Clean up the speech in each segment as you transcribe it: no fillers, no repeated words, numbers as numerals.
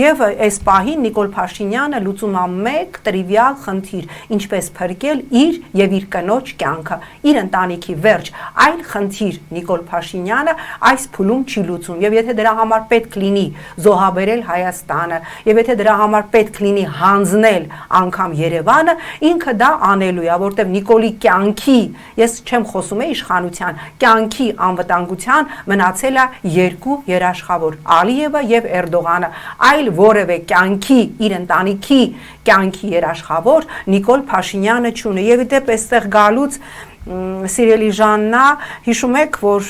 Եվ այս պահին Նիկոլ Փաշինյանը լուծում է մեկ տրիվիալ խնդիր, ինչպես փրկել իր եւ իր կնոջ կյանքը, իր ընտանիքի վերջ, այլ խնդիր Նիկոլ Փաշինյանը այս փուլում չի լուծում, եւ եթե դրա համար պետք լինի զոհաբերել Հայաստանը, եւ եթե դրա համար պետք լինի հանձնել անգամ Երևանը, ինքը դա անելու է, որտեւ Նիկոլի կյանքի, ես չեմ խոսում իշխանության, կյանքի անվտանգության մնացել է երկու երաշխավոր, Ալիևը եւ Էրդողանը, այլ որևէ կյանքի իր ընտանիքի կյանքի երաշխավոր Նիկոլ Փաշինյանը չունի եւ իդեպ այստեղ գալուց Սիրելի Ժաննա, հիշում եք, որ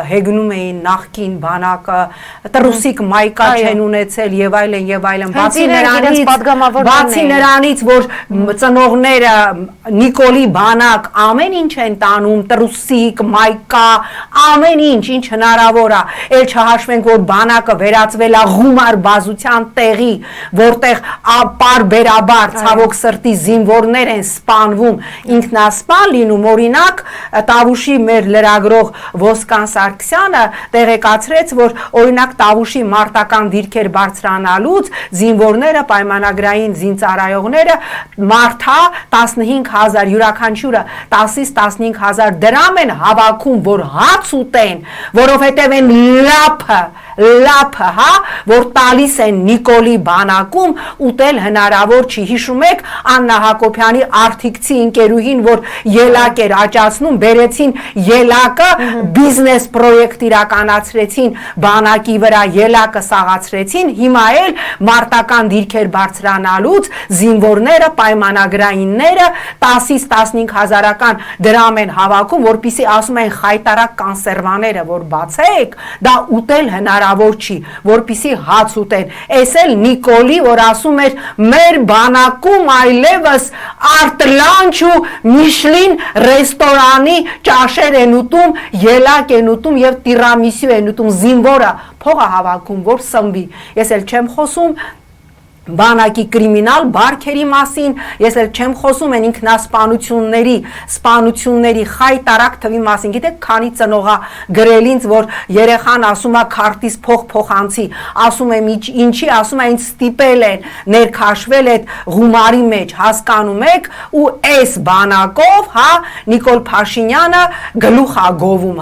հեգնում էին նախկին բանակը, տրուսիկ մայկա չեն ունեցել եւ այլն, բացի նրանից, որ ծնողները Նիկոլի բանակ ամեն ինչ են տանում, տրուսիկ, մայկա, ամեն ինչ հնարավոր է, ել չհաշվենք, որ բանակը վերածվել է գումար բազության տեղի, որտեղ պարբերաբար ցավոք սրտի զինվորներ են սպանվում, ինքնասպան լինում, օրինակ Տավուշի մեր լրագրող Ոսկան Սարգսյանը տեղեկացրեց, որ օրինակ Տավուշի մարտական դիրքեր բարձրանալուց զինվորները, պայմանագրային զինծառայողները մարդա 15,000 յուրաքանչյուրը 10-ից 15,000 դրամ են հավաքում, որ հաց ուտեն, որովհետև են լափը, հա, որ տալիս են Նիկոլի բանակում ուտել հնարավոր չի։ Հիշում եք Աննա Հակոբյանի արտիքցի ընկերուհին, որ ելակ էր աճացնում, բերեցին ելակը, բիզնես պրոյեկտ իրականացրեցին բանակի վրա, ելակը սաղացրեցին, հիմա էլ մարտական դիրքեր բարձրանալուց զինվորները, պայմանագրայինները 10-ից 15,000 դրամ են հավաքում, որպեսզի ասում են խայտարակ կոնսերվաները, որ բացեք, դա ուտել հնարավոր չի, որպեսզի հաց ուտեն։ Էս էլ Նիկոլի, որ ասում էր մեր բանակում այլևս արտլանչ ու Միշլին ռեստորանի ճաշեր են ուտում, ելակ են ուտում եւ տիրամիսյու են ուտում, զինվորը փող է հավաքում, որ սնվի։ Ես էլ չեմ խոսում բանակի կրիմինալ բարքերի մասին, ես էլ չեմ խոսում են սպանությունների խայտարակ թվի մասին, գիտեք քանի ծնողա գրել ինձ, որ երեխան ասում է քարտից փող փոխանցի, ասում եմ ինչի, ասում է ինձ ստիպել են, ներքաշվել այդ գումարի մեջ, հասկանում եք, ու այս բանակով, հա, Նիկոլ Փաշինյանը գլուխ է գովում